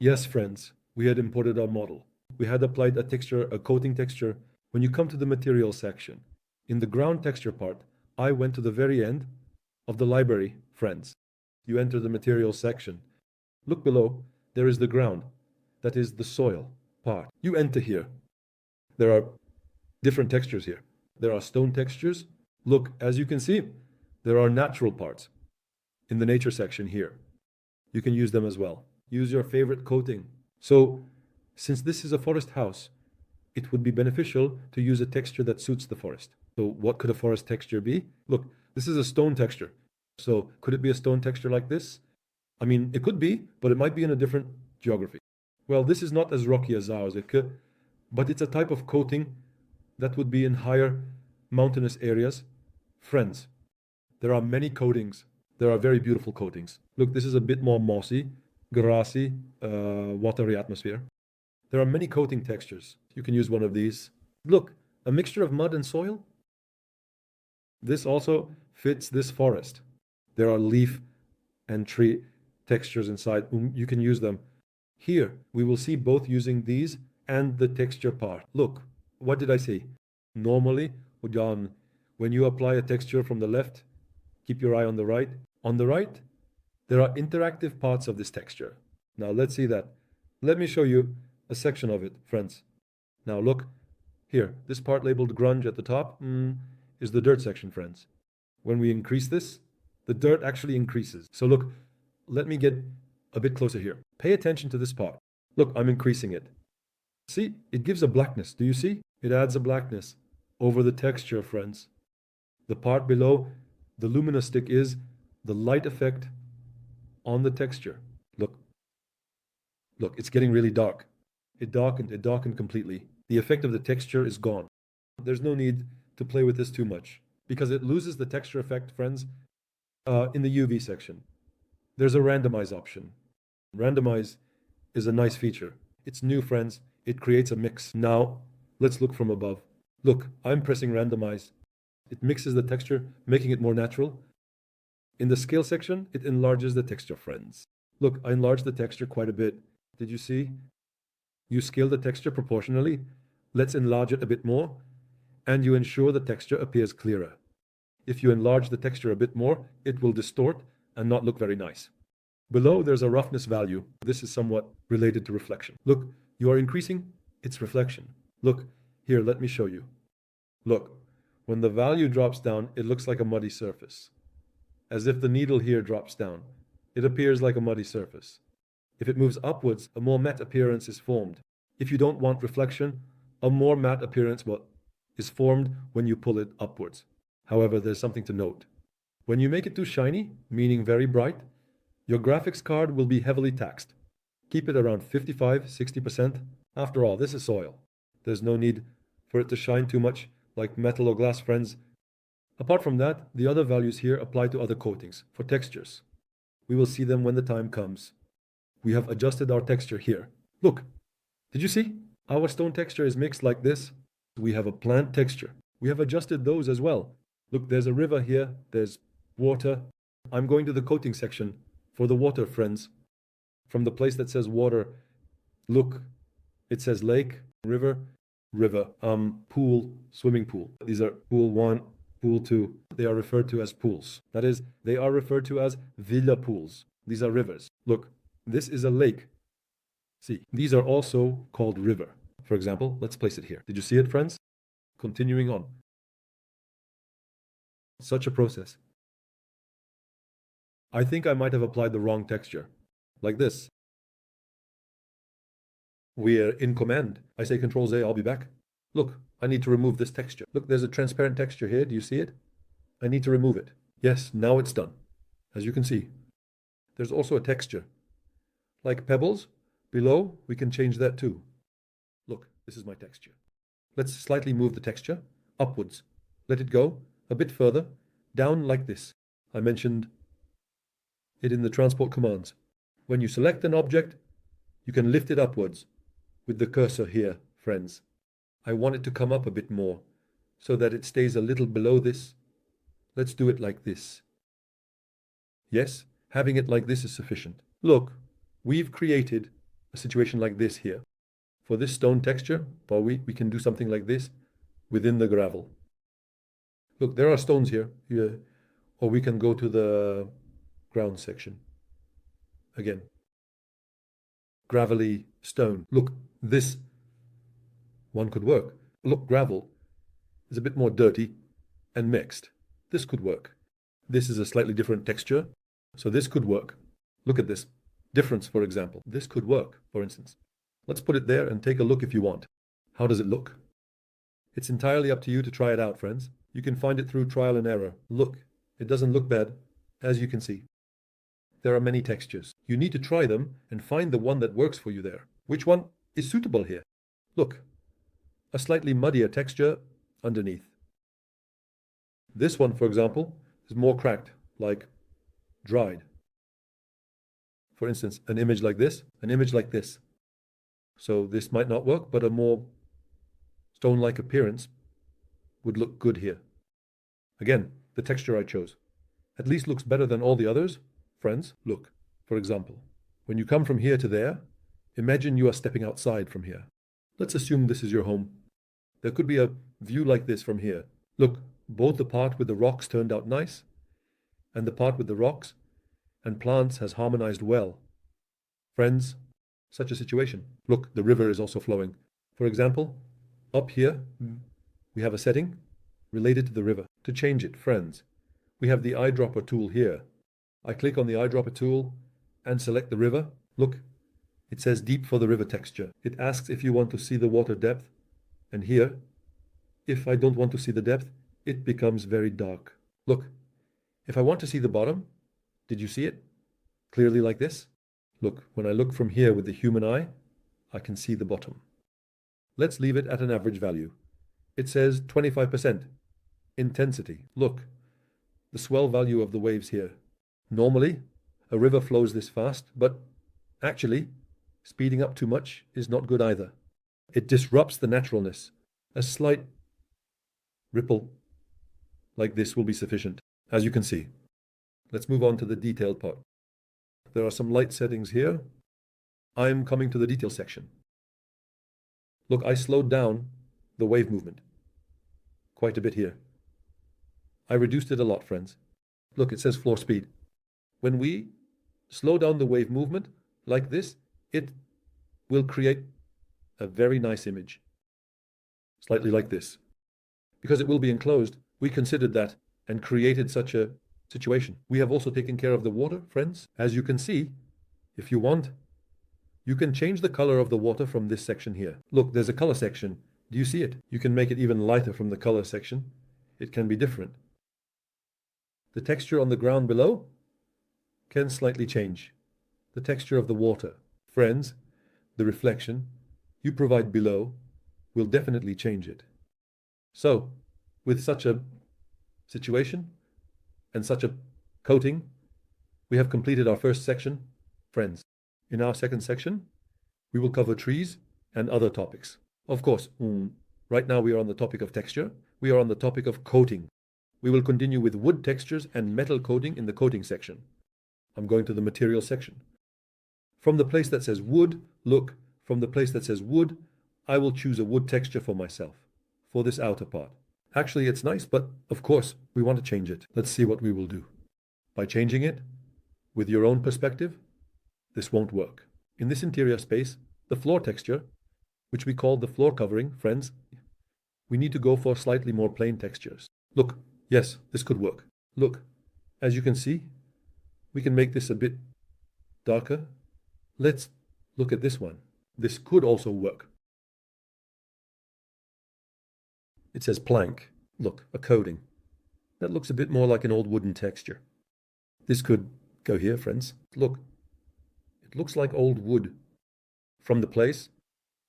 Yes, friends, we had imported our model. We had applied a texture, a coating texture. When you come to the material section, in the ground texture part, I went to the very end of the library, friends. You enter the material section. Look below, there is the ground. That is the soil part. You enter here. There are different textures here. There are stone textures. Look, as you can see, there are natural parts in the nature section here. You can use them as well. Use your favorite coating. So, since this is a forest house, it would be beneficial to use a texture that suits the forest. So what could a forest texture be? Look, this is a stone texture. So could it be a stone texture like this? I mean, it could be, but it might be in a different geography. Well, this is not as rocky as ours, but it's a type of coating that would be in higher mountainous areas. Friends, there are many coatings. There are very beautiful coatings. Look, this is a bit more mossy, grassy, watery atmosphere. There are many coating textures. You can use one of these. Look, a mixture of mud and soil. This also fits this forest. There are leaf and tree textures inside. You can use them. Here, we will see both using these and the texture part. Look, what did I say? Normally, when you apply a texture from the left, keep your eye on the right. On the right, there are interactive parts of this texture. Now, let's see that. Let me show you a section of it, friends. Now, look here. This part labeled grunge at the top is the dirt section, friends. When we increase this, the dirt actually increases. So look, let me get a bit closer here. Pay attention to this part. Look, I'm increasing it. See, it gives a blackness. Do you see? It adds a blackness over the texture, friends. The part below, the luminostic, is the light effect on the texture. Look, it's getting really dark. It darkened completely. The effect of the texture is gone. There's no need to play with this too much because it loses the texture effect, friends, in the UV section. There's a randomize option. Randomize is a nice feature. It's new, friends. It creates a mix. Now, let's look from above. Look, I'm pressing randomize. It mixes the texture, making it more natural. In the scale section, it enlarges the texture, friends. Look, I enlarged the texture quite a bit. Did you see? You scale the texture proportionally. Let's enlarge it a bit more. And you ensure the texture appears clearer. If you enlarge the texture a bit more, it will distort and not look very nice. Below, there's a roughness value. This is somewhat related to reflection. Look, you are increasing its reflection. Look, here, let me show you. Look, when the value drops down, it looks like a muddy surface. As if the needle here drops down. It appears like a muddy surface. If it moves upwards, a more matte appearance is formed. If you don't want reflection, a more matte appearance is formed when you pull it upwards. However, there's something to note. When you make it too shiny, meaning very bright, your graphics card will be heavily taxed. Keep it around 55–60%. After all, this is soil. There's no need for it to shine too much like metal or glass, friends. Apart from that, the other values here apply to other coatings, for textures. We will see them when the time comes. We have adjusted our texture here. Look, did you see? Our stone texture is mixed like this. We have a plant texture. We have adjusted those as well. Look, there's a river here. There's water. I'm going to the coating section for the water, friends. From the place that says water, look, it says lake, river, pool, swimming pool. These are pool 1, pool 2. They are referred to as pools. That is, they are referred to as villa pools. These are rivers. Look, this is a lake. See, these are also called river. For example, let's place it here. Did you see it, friends? Continuing on. Such a process. I think I might have applied the wrong texture. Like this. We're in command. I say Control-Z, I'll be back. Look, I need to remove this texture. Look, there's a transparent texture here. Do you see it? I need to remove it. Yes, now it's done. As you can see. There's also a texture. Like pebbles, below, we can change that too. Look, this is my texture. Let's slightly move the texture upwards. Let it go a bit further, down like this. I mentioned it in the transport commands. When you select an object, you can lift it upwards with the cursor here, friends. I want it to come up a bit more so that it stays a little below this. Let's do it like this. Yes, having it like this is sufficient. Look, we've created a situation like this here. For this stone texture, we can do something like this within the gravel. Look, there are stones here, or we can go to the ground section. Again, gravelly stone. Look, this one could work. Look, gravel is a bit more dirty and mixed. This could work. This is a slightly different texture, so this could work. Look at this difference, for example. This could work, for instance. Let's put it there and take a look if you want. How does it look? It's entirely up to you to try it out, friends. You can find it through trial and error. Look, it doesn't look bad, as you can see. There are many textures. You need to try them and find the one that works for you there. Which one is suitable here? Look, a slightly muddier texture underneath. This one, for example, is more cracked, like dried. For instance, an image like this, an image like this. So this might not work, but a more stone-like appearance would look good here. Again, the texture I chose at least looks better than all the others. Friends, look, for example, when you come from here to there, imagine you are stepping outside from here. Let's assume this is your home. There could be a view like this from here. Look, both the part with the rocks turned out nice, and the part with the rocks and plants has harmonized well. Friends, such a situation. Look, the river is also flowing. For example, up here, we have a setting related to the river. To change it, friends, we have the eyedropper tool here. I click on the eyedropper tool and select the river. Look, it says deep for the river texture. It asks if you want to see the water depth. And here, if I don't want to see the depth, it becomes very dark. Look, if I want to see the bottom, did you see it? Clearly like this? Look, when I look from here with the human eye, I can see the bottom. Let's leave it at an average value. It says 25%. Intensity. Look, the swell value of the waves here. Normally, a river flows this fast, but actually, speeding up too much is not good either. It disrupts the naturalness. A slight ripple like this will be sufficient, as you can see. Let's move on to the detailed part. There are some light settings here. I'm coming to the detail section. Look, I slowed down the wave movement quite a bit here. I reduced it a lot, friends. Look, it says floor speed. When we slow down the wave movement like this, it will create a very nice image. Slightly like this. Because it will be enclosed, we considered that and created such a situation. We have also taken care of the water, friends. As you can see, if you want, you can change the color of the water from this section here. Look, there's a color section. Do you see it? You can make it even lighter from the color section. It can be different. The texture on the ground below can slightly change. The texture of the water. Friends, the reflection you provide below will definitely change it. So, with such a situation and such a coating, we have completed our first section, friends. In our second section, we will cover trees and other topics. Of course, right now we are on the topic of texture. We are on the topic of coating. We will continue with wood textures and metal coating in the coating section. I'm going to the material section. From the place that says wood, look, from the place that says wood, I will choose a wood texture for myself, for this outer part. Actually, it's nice, but of course, we want to change it. Let's see what we will do. By changing it, with your own perspective, this won't work. In this interior space, the floor texture, which we call the floor covering, friends, we need to go for slightly more plain textures. Look, yes, this could work. Look, as you can see, we can make this a bit darker. Let's look at this one. This could also work. It says plank. Look, a coating. That looks a bit more like an old wooden texture. This could go here, friends. Look, it looks like old wood. From the place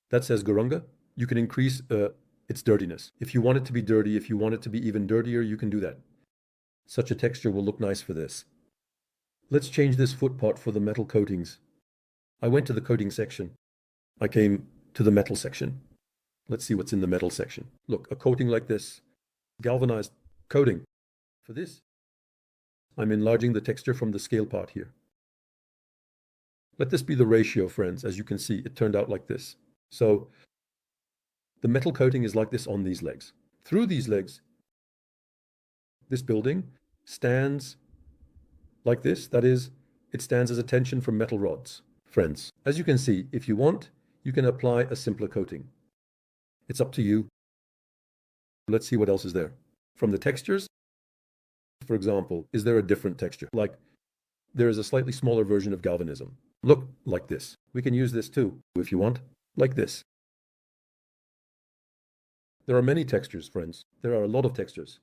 that says Garunga, you can increase its dirtiness. If you want it to be dirty, if you want it to be even dirtier, you can do that. Such a texture will look nice for this. Let's change this foot part for the metal coatings. I went to the coating section. I came to the metal section. Let's see what's in the metal section. Look, a coating like this. Galvanized coating. For this, I'm enlarging the texture from the scale part here. Let this be the ratio, friends. As you can see, it turned out like this. So the metal coating is like this on these legs. Through these legs, this building stands like this. That is, it stands as a tension from metal rods. Friends, as you can see, if you want, you can apply a simpler coating. It's up to you. Let's see what else is there. From the textures, for example, is there a different texture? Like there is a slightly smaller version of galvanism. Look, like this. We can use this too, if you want, like this. There are many textures, friends. There are a lot of textures.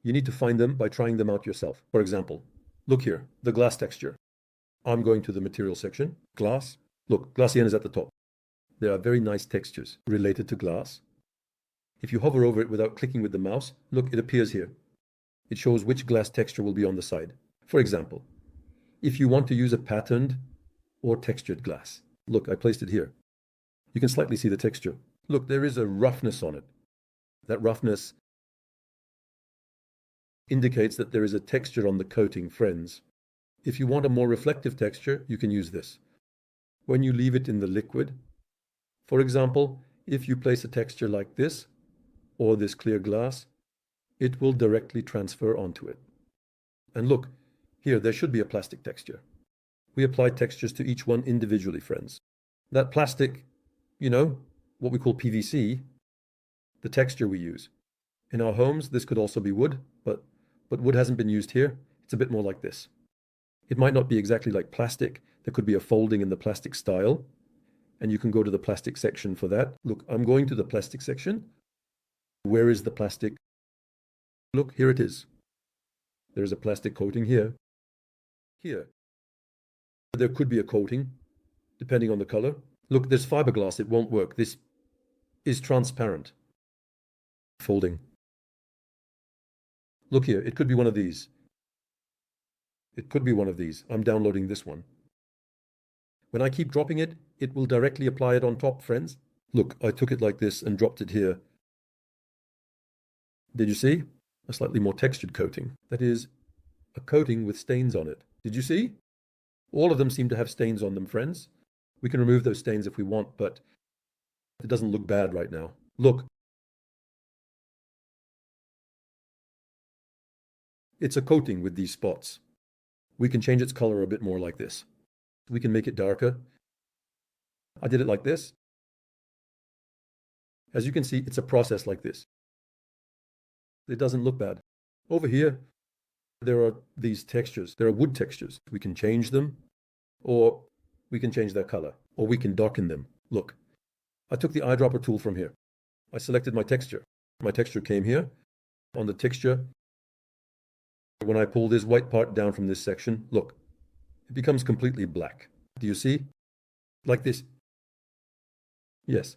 You need to find them by trying them out yourself. For example, look here, the glass texture. I'm going to the material section. Glass. Look, Glacian is at the top. There are very nice textures related to glass. If you hover over it without clicking with the mouse, look, it appears here. It shows which glass texture will be on the side. For example, if you want to use a patterned or textured glass, look, I placed it here. You can slightly see the texture. Look, there is a roughness on it. That roughness indicates that there is a texture on the coating, friends. If you want a more reflective texture, you can use this. When you leave it in the liquid, for example, if you place a texture like this, or this clear glass, it will directly transfer onto it. And look, here, there should be a plastic texture. We apply textures to each one individually, friends. That plastic, you know, what we call PVC, the texture we use. In our homes, this could also be wood, but wood hasn't been used here. It's a bit more like this. It might not be exactly like plastic. There could be a folding in the plastic style, and you can go to the plastic section for that. Look, I'm going to the plastic section. Where is the plastic? Look, here it is. There's a plastic coating here. Here. There could be a coating, depending on the color. Look, there's fiberglass. It won't work. This is transparent. Folding. Look here. It could be one of these. It could be one of these. I'm downloading this one. When I keep dropping it, it will directly apply it on top, friends. Look, I took it like this and dropped it here. Did you see? A slightly more textured coating. That is, a coating with stains on it. Did you see? All of them seem to have stains on them, friends. We can remove those stains if we want, but it doesn't look bad right now. Look. It's a coating with these spots. We can change its color a bit more like this. We can make it darker. I did it like this. As you can see, it's a process like this. It doesn't look bad. Over here, there are these textures. There are wood textures. We can change them, or we can change their color, or we can darken them. Look, I took the eyedropper tool from here. I selected my texture. My texture came here. On the texture, when I pull this white part down from this section, look, it becomes completely black. Do you see? Like this. Yes.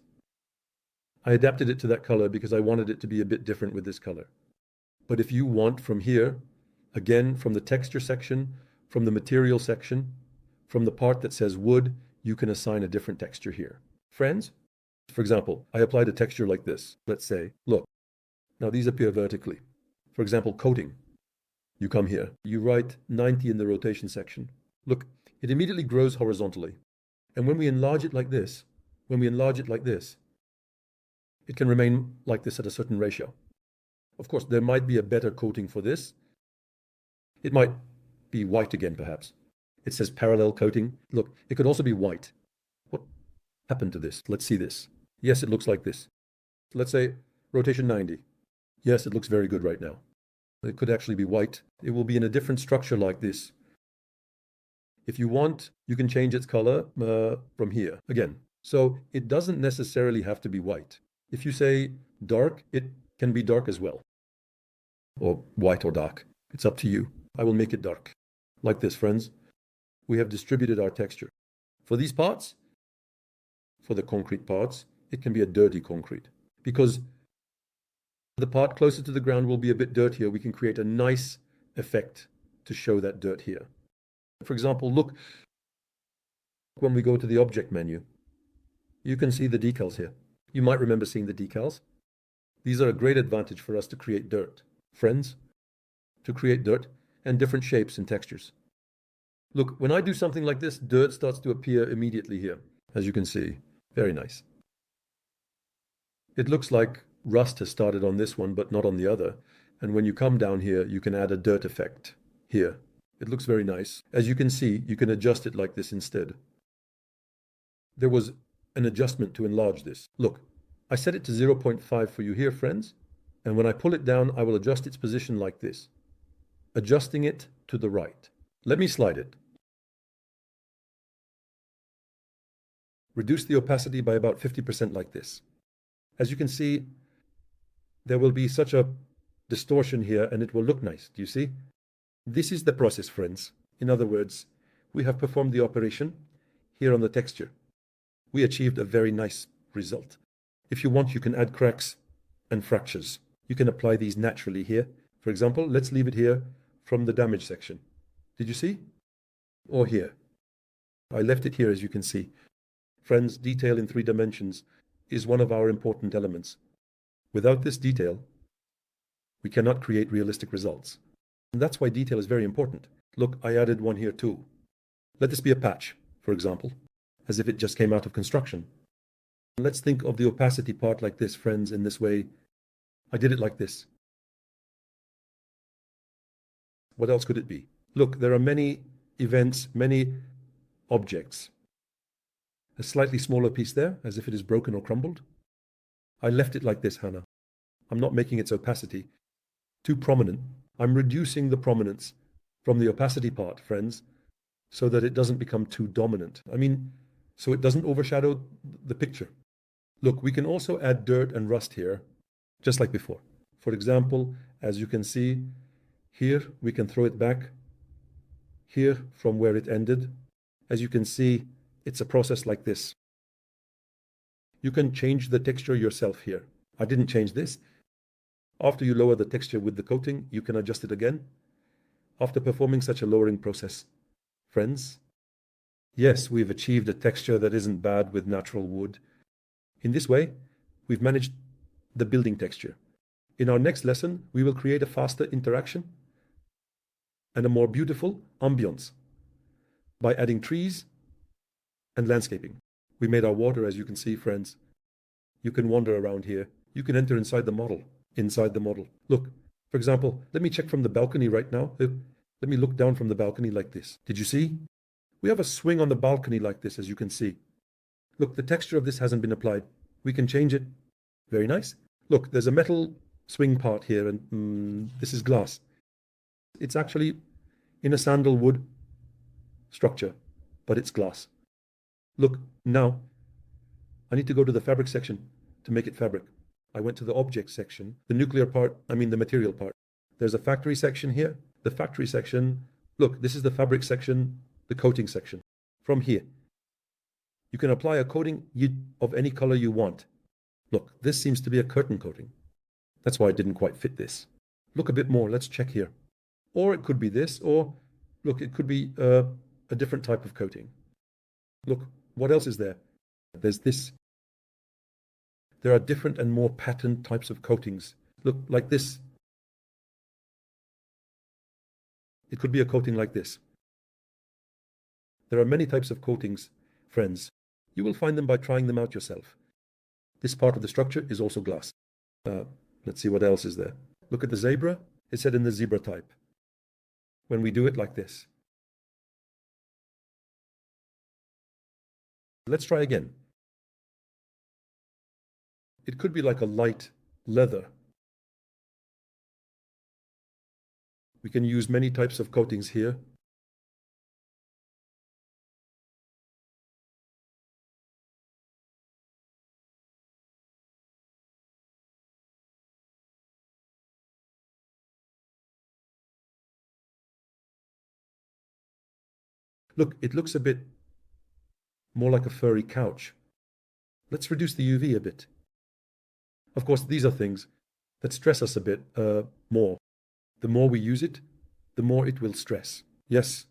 I adapted it to that color because I wanted it to be a bit different with this color. But if you want from here, again, from the texture section, from the material section, from the part that says wood, you can assign a different texture here. Friends, for example, I applied a texture like this. Let's say, look, now these appear vertically. For example, coating. You come here, you write 90 in the rotation section. Look, it immediately grows horizontally. And when we enlarge it like this, it can remain like this at a certain ratio. Of course, there might be a better coating for this. It might be white again, perhaps. It says parallel coating. Look, it could also be white. What happened to this? Let's see this. Yes, it looks like this. Let's say rotation 90. Yes, it looks very good right now. It could actually be white. It will be in a different structure like this. If you want, you can change its color from here again. So it doesn't necessarily have to be white. If you say dark, it can be dark as well. Or white or dark. It's up to you. I will make it dark. Like this, friends. We have distributed our texture. For these parts, for the concrete parts, it can be a dirty concrete. Because the part closer to the ground will be a bit dirtier. We can create a nice effect to show that dirt here. For example, look, when we go to the object menu, you can see the decals here. You might remember seeing the decals. These are a great advantage for us to create dirt. Friends, to create dirt and different shapes and textures. Look, when I do something like this, dirt starts to appear immediately here, as you can see. Very nice. It looks like rust has started on this one, but not on the other. And when you come down here, you can add a dirt effect here. It looks very nice. As you can see, you can adjust it like this instead. There was an adjustment to enlarge this. Look, I set it to 0.5 for you here, friends. And when I pull it down, I will adjust its position like this, adjusting it to the right. Let me slide it. Reduce the opacity by about 50% like this. As you can see, there will be such a distortion here and it will look nice. Do you see? This is the process, friends. In other words, we have performed the operation here on the texture. We achieved a very nice result. If you want, you can add cracks and fractures. You can apply these naturally here. For example, let's leave it here from the damage section. Did you see? Or here. I left it here, as you can see. Friends, detail in 3 dimensions is one of our important elements. Without this detail, we cannot create realistic results. And that's why detail is very important. Look, I added one here too. Let this be a patch, for example, as if it just came out of construction. Let's think of the opacity part like this, friends, in this way. I did it like this. What else could it be? Look, there are many events, many objects. A slightly smaller piece there, as if it is broken or crumbled. I left it like this, Hannah. I'm not making its opacity too prominent. I'm reducing the prominence from the opacity part, friends, so that it doesn't become too dominant. So it doesn't overshadow the picture. Look, we can also add dirt and rust here, just like before. For example, as you can see, here we can throw it back here from where it ended. As you can see, it's a process like this. You can change the texture yourself here. I didn't change this. After you lower the texture with the coating, you can adjust it again. After performing such a lowering process, friends, yes, we've achieved a texture that isn't bad with natural wood. In this way, we've managed the building texture. In our next lesson, we will create a faster interaction and a more beautiful ambience by adding trees and landscaping. We made our water, as you can see, friends. You can wander around here. You can enter inside the model. Look, for example, let me check from the balcony right now. Let me look down from the balcony like this. Did you see? We have a swing on the balcony like this, as you can see. Look, the texture of this hasn't been applied. We can change it. Very nice. Look, there's a metal swing part here, and this is glass. It's actually in a sandalwood structure, but it's glass. Look, now, I need to go to the fabric section to make it fabric. I went to the object section, the material part. There's a factory section here. The factory section, look, this is the fabric section, the coating section. From here, you can apply a coating of any color you want. Look, this seems to be a curtain coating. That's why it didn't quite fit this. Look a bit more, let's check here. Or it could be this, or look, it could be a different type of coating. Look, what else is there? There's this. There are different and more patterned types of coatings. Look, like this. It could be a coating like this. There are many types of coatings, friends. You will find them by trying them out yourself. This part of the structure is also glass. Let's see what else is there. Look at the zebra. It's set in the zebra type. When we do it like this. Let's try again. It could be like a light leather. We can use many types of coatings here. Look, it looks a bit more like a furry couch. Let's reduce the UV a bit. Of course, these are things that stress us a bit more. The more we use it, the more it will stress. Yes,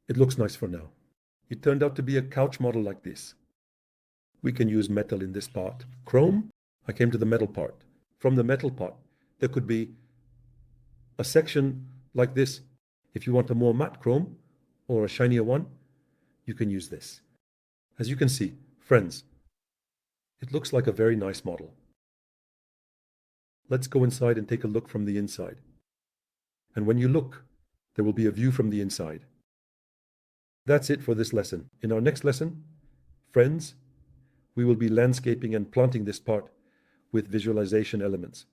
it looks nice for now. It turned out to be a couch model like this. We can use metal in this part. Chrome, I came to the metal part. From the metal part, there could be a section like this if you want a more matte chrome, or a shinier one, you can use this. As you can see, friends, it looks like a very nice model. Let's go inside and take a look from the inside. And when you look, there will be a view from the inside. That's it for this lesson. In our next lesson, friends, we will be landscaping and planting this part with visualization elements.